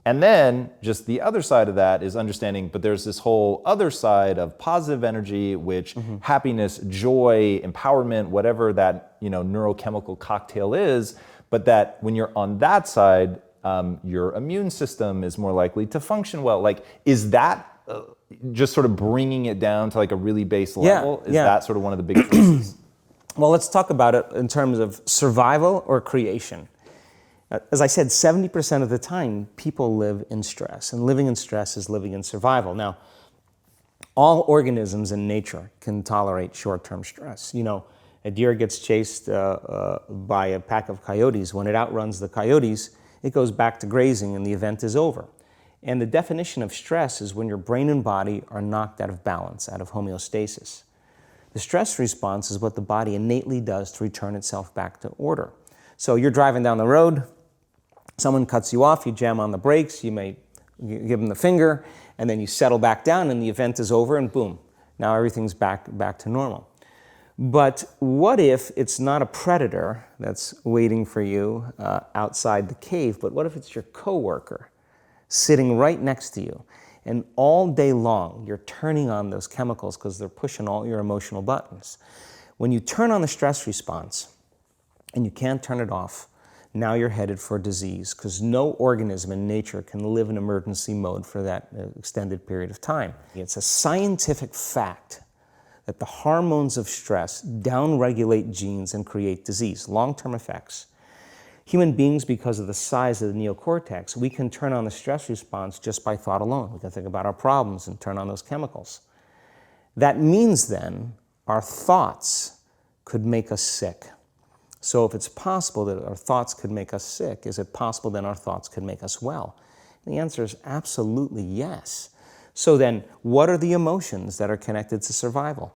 And then just the other side of that is understanding, but there's this whole other side of positive energy, which happiness, joy, empowerment, whatever that neurochemical cocktail is, but that when you're on that side, your immune system is more likely to function well. Like, is that just sort of bringing it down to like a really base level? Is that sort of one of the big choices? Well, let's talk about it in terms of survival or creation. As I said, 70% of the time, people live in stress, and living in stress is living in survival. Now, all organisms in nature can tolerate short-term stress. A deer gets chased by a pack of coyotes. When it outruns the coyotes, it goes back to grazing and the event is over. And the definition of stress is when your brain and body are knocked out of balance, out of homeostasis. The stress response is what the body innately does to return itself back to order. So you're driving down the road, someone cuts you off, you jam on the brakes, you may give them the finger, and then you settle back down and the event is over and boom, now everything's back to normal. But what if it's not a predator that's waiting for you outside the cave, but what if it's your coworker sitting right next to you? And all day long, you're turning on those chemicals because they're pushing all your emotional buttons. When you turn on the stress response and you can't turn it off, now you're headed for disease because no organism in nature can live in emergency mode for that extended period of time. It's a scientific fact that the hormones of stress downregulate genes and create disease, long-term effects. Human beings, because of the size of the neocortex, we can turn on the stress response just by thought alone. We can think about our problems and turn on those chemicals. That means then our thoughts could make us sick. So if it's possible that our thoughts could make us sick, is it possible then our thoughts could make us well? And the answer is absolutely yes. So then, what are the emotions that are connected to survival?